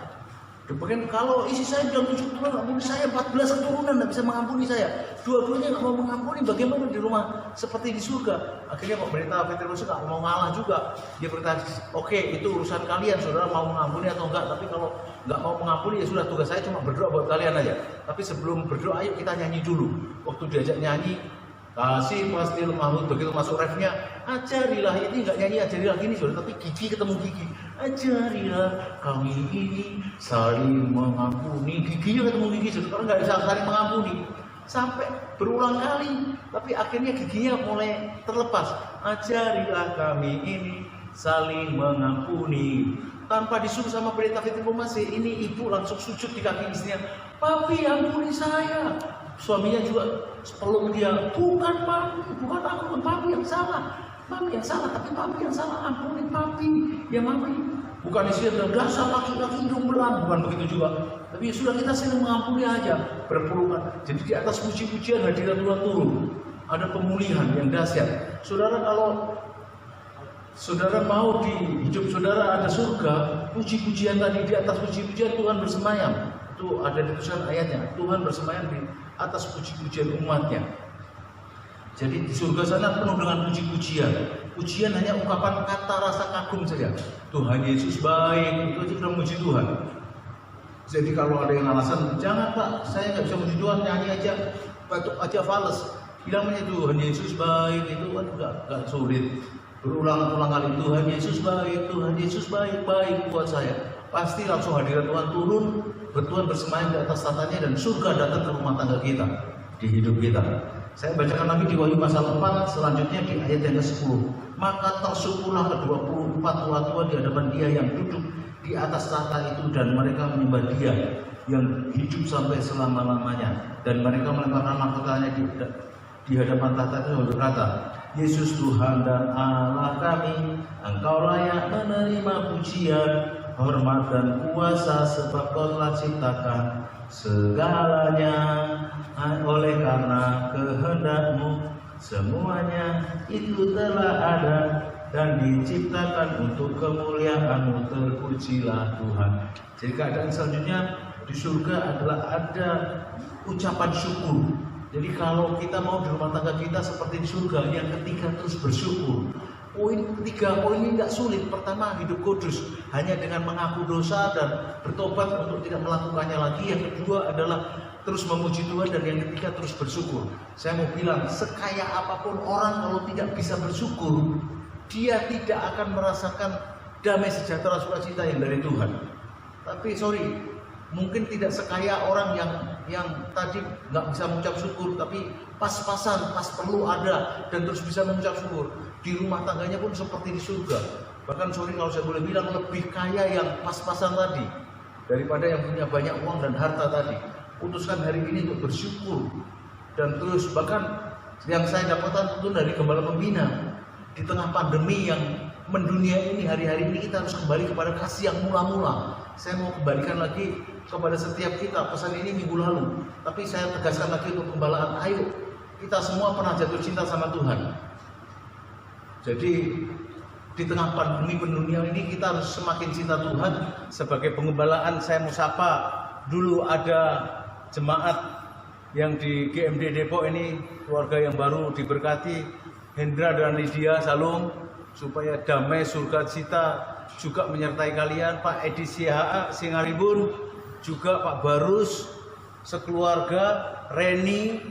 Bahkan kalau isi saya bilang 7 keturunan mengampuni saya, 14 keturunan nggak bisa mengampuni saya. Dua-duanya nggak mau mengampuni, bagaimana di rumah seperti di surga? Akhirnya Pak Pendeta Fitri Kumasih nggak mau ngalah juga. Dia berkata, oke, itu urusan kalian, saudara mau mengampuni atau enggak. Tapi kalau nggak mau mengampuni, ya sudah, tugas saya cuma berdoa buat kalian aja. Tapi sebelum berdoa, ayo kita nyanyi dulu. Waktu diajak nyanyi, kasih pasti lemah, begitu masuk refnya, ajarilah, ini nggak nyanyi ajarilah gini saudara, tapi gigi ketemu gigi, ajarilah kami ini saling mengampuni, giginya ketemu gigi saudara, karena nggak bisa saling mengampuni, sampai berulang kali, tapi akhirnya giginya mulai terlepas, ajarilah kami ini saling mengampuni. Tanpa disuruh sama Pendeta Fitri Kumasih, ini ibu langsung sujud di kaki istrinya, papi ampuni saya. Suaminya juga peluk dia, bukan papi, bukan aku, papi yang salah, papi yang salah, tapi papi yang salah, ampuni papi, ya mami. Bukan istrinya bilang, dasar laki-laki hidung belang, bukan begitu juga. Tapi sudah, kita sering mengampuni aja, berpelukan. Jadi di atas puji-pujian hadirat Tuhan turun, ada pemulihan yang dahsyat. Saudara, kalau saudara mau di hidup saudara ada surga, puji-pujian tadi, di atas puji-pujian Tuhan bersemayam. Itu ada di tulisan ayatnya, Tuhan bersemayam di atas puji-pujian umatnya. Jadi di surga sana penuh dengan puji-pujian. Pujian hanya ungkapan kata rasa kagum saja. Tuhan Yesus baik, itu aja sudah memuji Tuhan. Jadi kalau ada yang alasan, jangan Pak, saya nggak bisa memuji Tuhan, nyanyi aja, batuk aja fales. Bilang aja Tuhan Yesus baik, itu kan nggak sulit. Berulang-ulang kali, Tuhan Yesus baik, Tuhan Yesus baik, baik buat saya. Pasti langsung hadirat Tuhan turun, Tuhan bersemayam di atas tatanya, dan surga datang ke rumah tangga kita, di hidup kita. Saya bacakan lagi di Wahyu pasal 4, selanjutnya di ayat yang ke-10. Maka tersukulah ke-24 tua-tua di hadapan dia yang duduk di atas tahta itu, dan mereka menyembah dia yang hidup sampai selama-lamanya. Dan mereka melemparkan mahkotanya di hadapan tahta itu dan berkata, Yesus Tuhan dan Allah kami, Engkau layak menerima pujian, hormat dan kuasa, sebab Kau telah ciptakan segalanya. Oleh karena kehendak-Mu semuanya itu telah ada dan diciptakan untuk kemuliaan-Mu. Terpujilah Tuhan. Jadi keadaan selanjutnya di surga adalah ada ucapan syukur. Jadi kalau kita mau di rumah tangga kita seperti di surga, yang ketiga terus bersyukur. Tiga poin ini tidak sulit. Pertama, hidup kudus, hanya dengan mengaku dosa dan bertobat untuk tidak melakukannya lagi. Yang kedua adalah terus memuji Tuhan, dan yang ketiga terus bersyukur. Saya mau bilang, sekaya apapun orang kalau tidak bisa bersyukur, dia tidak akan merasakan damai sejahtera sukacita yang dari Tuhan. Tapi sorry, mungkin tidak sekaya orang yang tadi nggak bisa mengucap syukur, tapi pas-pasan, pas perlu ada dan terus bisa mengucap syukur. Di rumah tangganya pun seperti di surga. Bahkan sorry kalau saya boleh bilang, lebih kaya yang pas-pasan tadi daripada yang punya banyak uang dan harta tadi. Putuskan hari ini untuk bersyukur, dan terus bahkan yang saya dapatkan itu dari Gembala Pembina, di tengah pandemi yang mendunia ini, hari-hari ini kita harus kembali kepada kasih yang mula-mula. Saya mau kembalikan lagi kepada setiap kita pesan ini minggu lalu, tapi saya tegaskan lagi untuk pembalaan. Ayo, kita semua pernah jatuh cinta sama Tuhan. Jadi di tengah pandemi pendunia ini kita harus semakin cinta Tuhan. Sebagai pengembalaan, saya mau sapa dulu ada jemaat yang di GMD Depok ini, keluarga yang baru diberkati, Hendra dan Lydia Salung, supaya damai surga cita juga menyertai kalian. Pak Edi Sihaa Singaribun, juga Pak Barus sekeluarga, Reni,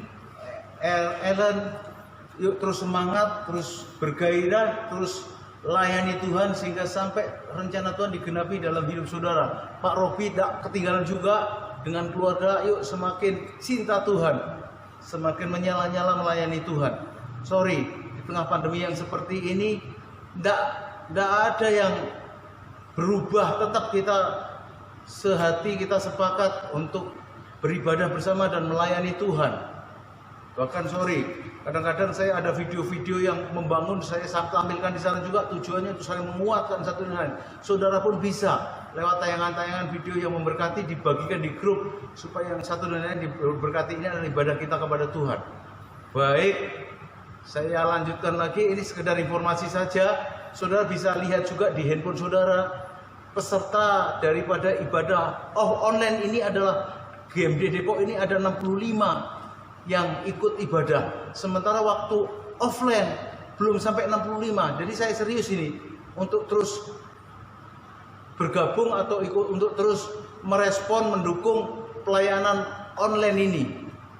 Ellen, yuk terus semangat, terus bergairah, terus layani Tuhan sehingga sampai rencana Tuhan digenapi dalam hidup saudara. Pak Robi tak ketinggalan juga dengan keluarga. Yuk semakin cinta Tuhan, semakin menyala-nyala melayani Tuhan. Sorry, di tengah pandemi yang seperti ini tidak ada yang berubah. Tetap kita sehati, kita sepakat untuk beribadah bersama dan melayani Tuhan. Bahkan sorry, kadang-kadang saya ada video-video yang membangun, saya tampilkan di sana juga, tujuannya untuk saling menguatkan satu dan lain. Saudara pun bisa lewat tayangan-tayangan video yang memberkati dibagikan di grup supaya yang satu dan lain diberkati. Ini adalah ibadah kita kepada Tuhan. Baik, saya lanjutkan lagi, ini sekedar informasi saja. Saudara bisa lihat juga di handphone saudara, peserta daripada ibadah online ini adalah GMD Depok ini ada 65 yang ikut ibadah. Sementara waktu offline belum sampai 65. Jadi saya serius ini untuk terus bergabung atau ikut untuk terus merespon, mendukung pelayanan online ini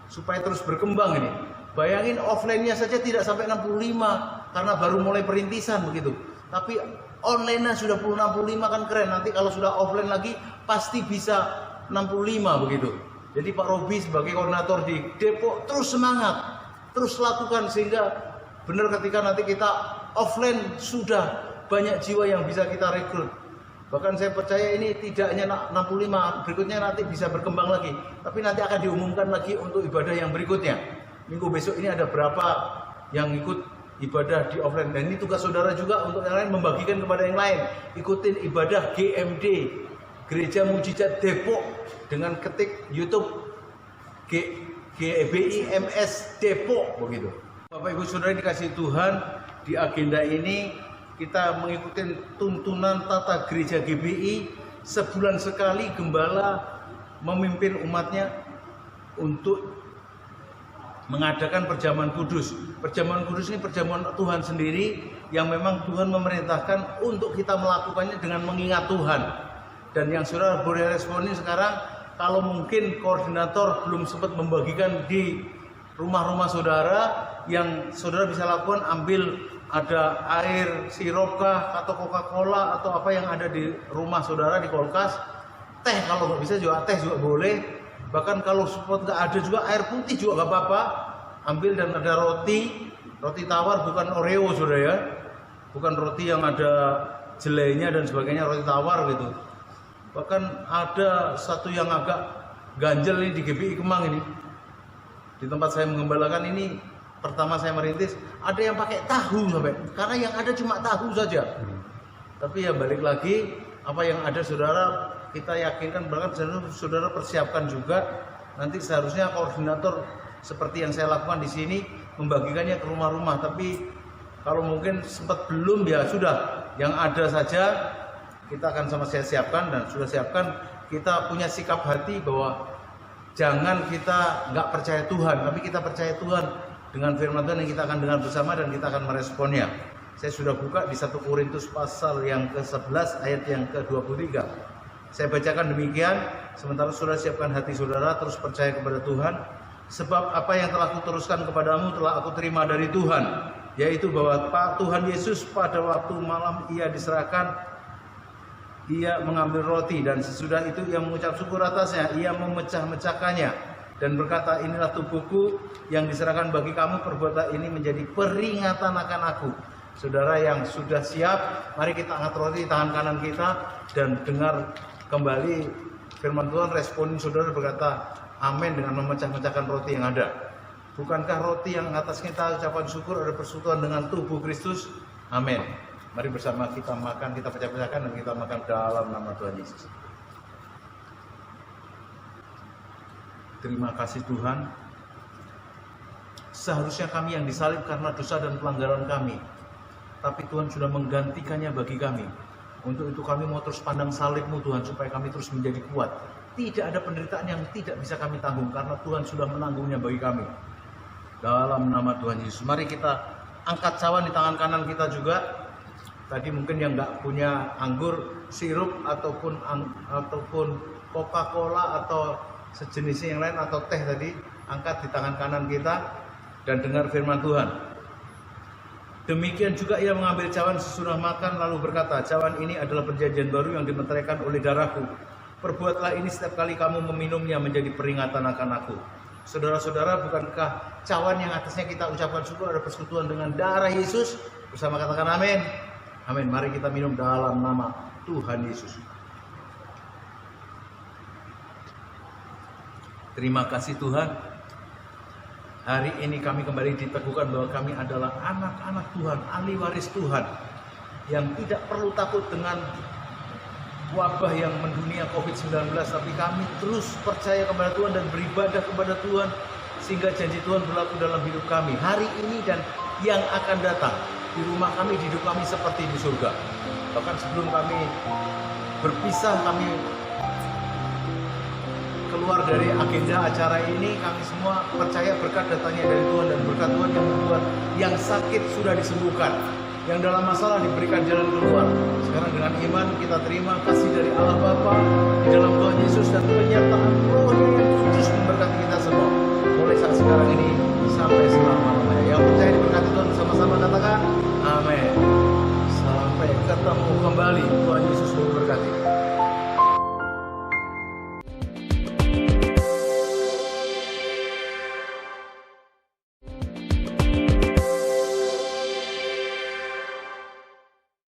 supaya terus berkembang ini. Bayangin offline-nya saja tidak sampai 65 karena baru mulai perintisan begitu. Tapi online-nya sudah 65 kan keren. Nanti kalau sudah offline lagi pasti bisa 65 begitu. Jadi Pak Robi sebagai koordinator di Depok terus semangat, terus lakukan sehingga benar ketika nanti kita offline sudah banyak jiwa yang bisa kita rekrut. Bahkan saya percaya ini tidak hanya 65, berikutnya nanti bisa berkembang lagi. Tapi nanti akan diumumkan lagi untuk ibadah yang berikutnya. Minggu besok ini ada berapa yang ikut ibadah di offline. Dan ini tugas saudara juga untuk yang lain membagikan kepada yang lain. Ikutin ibadah GMD, Gereja Mujizat Depok, dengan ketik YouTube GBIMS Depok begitu. Bapak Ibu Saudara dikasih Tuhan, di agenda ini kita mengikuti tuntunan tata gereja GBI. Sebulan sekali gembala memimpin umatnya untuk mengadakan perjamuan kudus. Perjamuan kudus ini perjamuan Tuhan sendiri yang memang Tuhan memerintahkan untuk kita melakukannya dengan mengingat Tuhan. Dan yang saudara boleh responin sekarang, kalau mungkin koordinator belum sempat membagikan di rumah-rumah saudara, yang saudara bisa lakukan, ambil ada air sirup kah atau Coca-Cola atau apa yang ada di rumah saudara di kulkas. Teh kalau nggak bisa juga teh juga boleh. Bahkan kalau support nggak ada juga air putih juga nggak apa-apa. Ambil dan ada roti tawar, bukan Oreo saudara ya, bukan roti yang ada jelainya dan sebagainya, roti tawar gitu. Bahkan ada satu yang agak ganjel ini di GBI Kemang ini, di tempat saya mengembalakan ini, pertama saya merintis, ada yang pakai tahu sampai, karena yang ada cuma tahu saja. Tapi ya balik lagi, apa yang ada saudara, kita yakinkan bahkan saudara persiapkan juga. Nanti seharusnya koordinator seperti yang saya lakukan di sini membagikannya ke rumah-rumah. Tapi kalau mungkin sempat belum, ya sudah, yang ada saja kita akan sama saya siapkan dan sudah siapkan. Kita punya sikap hati bahwa jangan kita nggak percaya Tuhan, tapi kita percaya Tuhan dengan firman Tuhan yang kita akan dengar bersama dan kita akan meresponnya. Saya sudah buka di 1 Korintus pasal yang ke-11 ayat yang ke-23. Saya bacakan demikian, sementara saudara siapkan hati saudara, terus percaya kepada Tuhan. Sebab apa yang telah kuteruskan kepadamu telah aku terima dari Tuhan, yaitu bahwa Tuhan Yesus pada waktu malam ia diserahkan, ia mengambil roti dan sesudah itu ia mengucap syukur atasnya, ia memecah-mecahkannya dan berkata, inilah tubuhku yang diserahkan bagi kamu, perbuatan ini menjadi peringatan akan aku. Saudara yang sudah siap, mari kita angkat roti di tangan kanan kita dan dengar kembali firman Tuhan. Responin saudara berkata amin dengan memecah-mecahkan roti yang ada. Bukankah roti yang atas kita ucapan syukur ada persekutuan dengan tubuh Kristus? Amin. Mari bersama kita makan, kita pecah-pecahkan dan kita makan dalam nama Tuhan Yesus. Terima kasih Tuhan. Seharusnya kami yang disalib karena dosa dan pelanggaran kami, tapi Tuhan sudah menggantikannya bagi kami. Untuk itu kami mau terus pandang salib-Mu Tuhan, supaya kami terus menjadi kuat. Tidak ada penderitaan yang tidak bisa kami tanggung, karena Tuhan sudah menanggungnya bagi kami. Dalam nama Tuhan Yesus, mari kita angkat cawan di tangan kanan kita juga. Tadi mungkin yang nggak punya anggur, sirup ataupun Coca-Cola atau sejenisnya yang lain atau teh tadi, angkat di tangan kanan kita dan dengar firman Tuhan. Demikian juga ia mengambil cawan sesudah makan lalu berkata, cawan ini adalah perjanjian baru yang dimeteraikan oleh darahku. Perbuatlah ini setiap kali kamu meminumnya menjadi peringatan akan aku. Saudara-saudara, bukankah cawan yang atasnya kita ucapkan syukur ada persekutuan dengan darah Yesus? Bersama katakan amin. Amin. Mari kita minum dalam nama Tuhan Yesus. Terima kasih Tuhan. Hari ini kami kembali diteguhkan bahwa kami adalah anak-anak Tuhan, ahli waris Tuhan, yang tidak perlu takut dengan wabah yang mendunia COVID-19, tapi kami terus percaya kepada Tuhan dan beribadah kepada Tuhan, sehingga janji Tuhan berlaku dalam hidup kami hari ini dan yang akan datang. Di rumah kami, di hidup kami seperti di surga. Bahkan sebelum kami berpisah, kami keluar dari agenda acara ini, kami semua percaya berkat datangnya dari Tuhan, dan berkat Tuhan yang membuat yang sakit sudah disembuhkan, yang dalam masalah diberikan jalan keluar. Sekarang dengan iman kita terima kasih dari Allah Bapa di dalam Tuhan Yesus dan penyertaan Roh-Nya yang kudus memberkati kita semua mulai saat sekarang ini sampai selama-lamanya. Yang percaya diberkati Tuhan, sama-sama katakan amin. Sampai ketemu kembali. Tuhan